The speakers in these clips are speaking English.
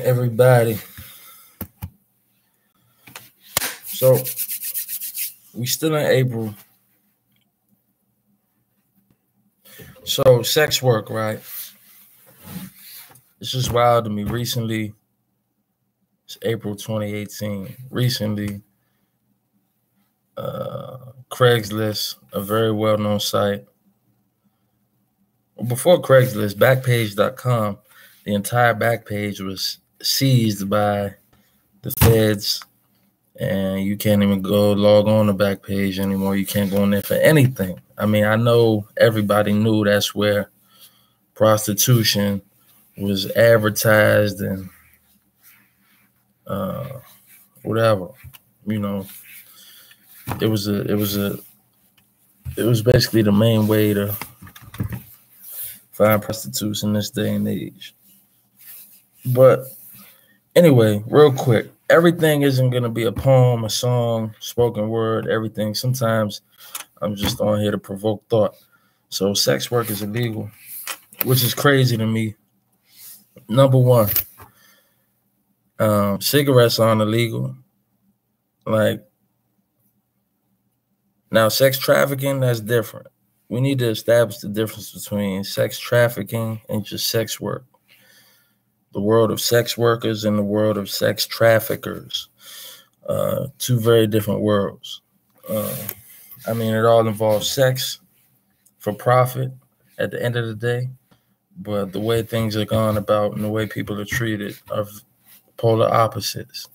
everybody. So we still in April. So sex work, right? It's just wild to me. Recently, it's April 2018. Recently, Craigslist, a very well-known site. Before Craigslist, Backpage.com, the entire Backpage was seized by the feds, and you can't even go log on the Backpage anymore. You can't go in there for anything. I mean, I know everybody knew that's where prostitution was advertised and whatever. You know, it was basically the main way to find prostitutes in this day and age. But anyway, real quick, everything isn't gonna be a poem, a song, spoken word, everything. Sometimes I'm just on here to provoke thought. So sex work is illegal, which is crazy to me. Number one, cigarettes aren't illegal. Like, now sex trafficking, that's different. We need to establish the difference between sex trafficking and just sex work. The world of sex workers and the world of sex traffickers. Two very different worlds. I mean, it all involves sex for profit at the end of the day, but the way things are gone about and the way people are treated are polar opposites.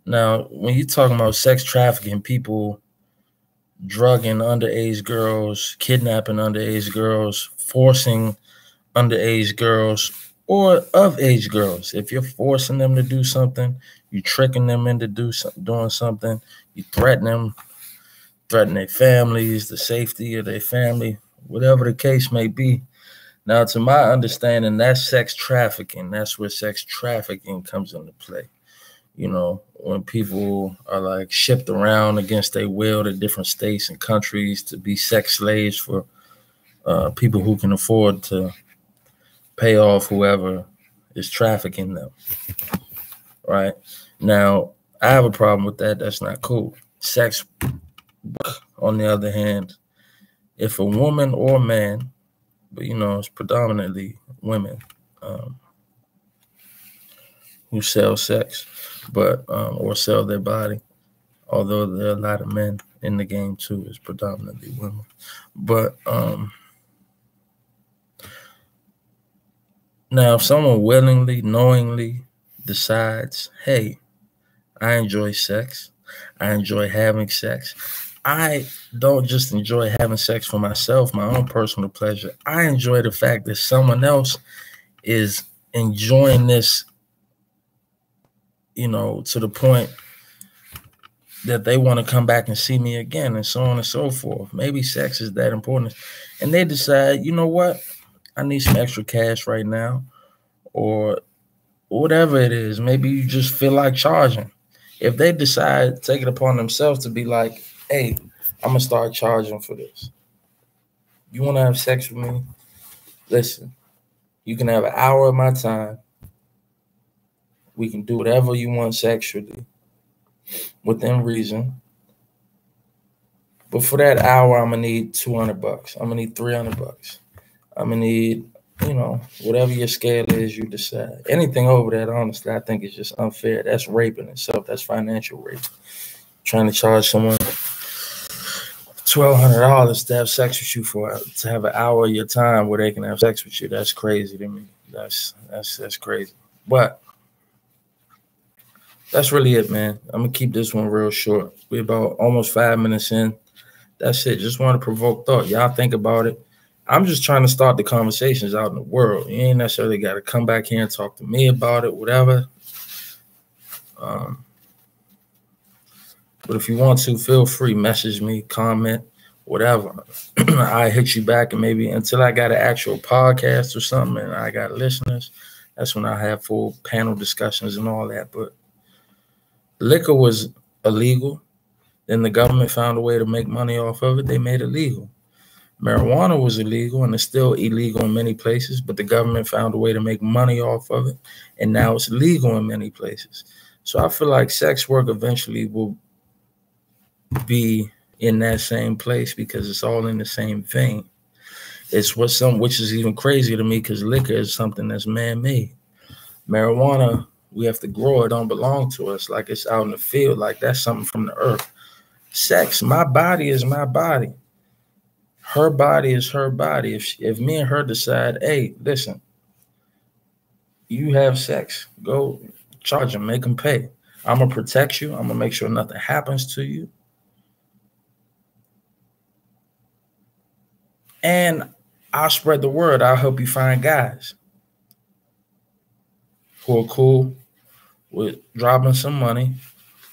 Now, when you're talking about sex trafficking, people drugging underage girls, kidnapping underage girls, forcing underage girls, or of age girls. If you're forcing them to do something, you're tricking them into doing something, you threaten them, threaten their families, the safety of their family, whatever the case may be. Now, to my understanding, that's sex trafficking. That's where sex trafficking comes into play. You know, when people are like shipped around against their will to different states and countries to be sex slaves for people who can afford to pay off whoever is trafficking them. Right? Now, I have a problem with that. That's not cool. Sex, on the other hand, if a woman or man, but you know, it's predominantly women who sell sex, but or sell their body, although there are a lot of men in the game too, it's predominantly women. But now, if someone willingly, knowingly decides, hey, I enjoy sex, I enjoy having sex, I don't just enjoy having sex for myself, my own personal pleasure. I enjoy the fact that someone else is enjoying this, you know, to the point that they want to come back and see me again, and so on and so forth. Maybe sex is that important. And they decide, you know what? I need some extra cash right now, or whatever it is. Maybe you just feel like charging. If they decide, take it upon themselves to be like, hey, I'm going to start charging for this. You want to have sex with me? Listen, you can have an hour of my time. We can do whatever you want sexually within reason. But for that hour, I'm going to need $200. I'm going to need $300. I'm going to need, you know, whatever your scale is, you decide. Anything over that, honestly, I think is just unfair. That's rape in itself. That's financial rape. Trying to charge someone $1,200 to have sex with you to have an hour of your time where they can have sex with you. That's crazy to me. That's crazy. But that's really it, man. I'm gonna keep this one real short. We're about almost 5 minutes in. That's it. Just want to provoke thought. Y'all think about it. I'm just trying to start the conversations out in the world. You ain't necessarily got to come back here and talk to me about it, whatever. But if you want to, feel free, message me, comment, whatever. I hit you back, and maybe until I got an actual podcast or something and I got listeners, that's when I have full panel discussions and all that. But liquor was illegal. Then the government found a way to make money off of it. They made it legal. Marijuana was illegal and it's still illegal in many places, but the government found a way to make money off of it, and now it's legal in many places. So I feel like sex work eventually will be in that same place because it's all in the same vein. It's which is even crazier to me because liquor is something that's man-made. Marijuana, we have to grow it, don't belong to us. Like it's out in the field, like that's something from the earth. Sex, my body is my body. Her body is her body. If me and her decide, hey, listen, you have sex, go charge them, make them pay. I'm gonna protect you. I'm gonna make sure nothing happens to you. And I'll spread the word. I'll help you find guys who are cool with dropping some money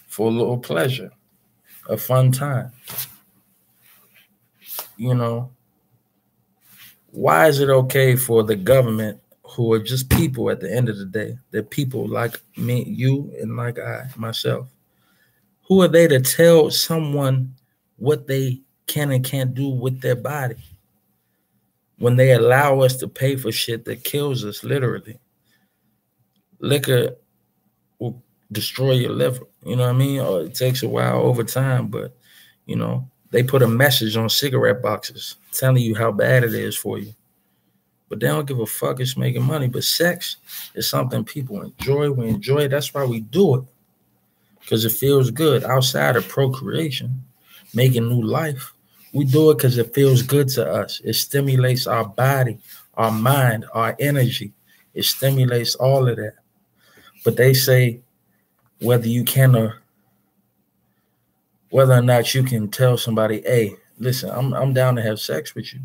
for a little pleasure, a fun time. You know, why is it okay for the government, who are just people at the end of the day, they're people like me, you, and like I, myself, who are they to tell someone what they can and can't do with their body when they allow us to pay for shit that kills us, literally? Liquor will destroy your liver, you know what I mean? Or it takes a while over time, but, you know, they put a message on cigarette boxes telling you how bad it is for you. But they don't give a fuck. It's making money. But sex is something people enjoy. We enjoy it. That's why we do it, because it feels good outside of procreation, making new life. We do it because it feels good to us. It stimulates our body, our mind, our energy. It stimulates all of that. But they say whether or not you can tell somebody, hey, listen, I'm down to have sex with you.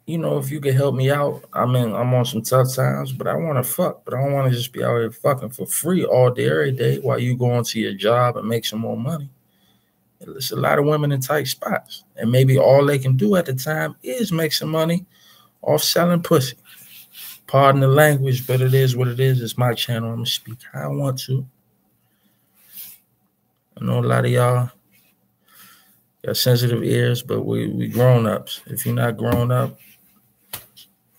You know, if you could help me out, I'm on some tough times, but I want to fuck, but I don't want to just be out here fucking for free all day, every day while you go on to your job and make some more money. There's a lot of women in tight spots, and maybe all they can do at the time is make some money off selling pussy. Pardon the language, but it is what it is. It's my channel. I'm going to speak how I want to. I know a lot of y'all got sensitive ears, but we grown-ups. If you're not grown up,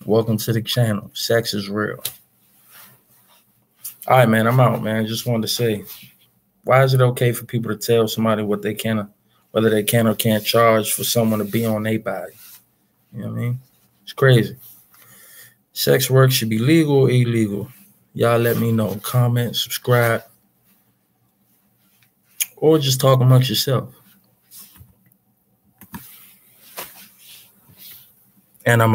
welcome to the channel. Sex is real. All right, man, I'm out, man. Just wanted to say, why is it okay for people to tell somebody what they can, whether they can or can't charge for someone to be on their body? You know what I mean? It's crazy. Sex work should be legal or illegal. Y'all let me know. Comment, subscribe, or just talk amongst yourself. And I'm out.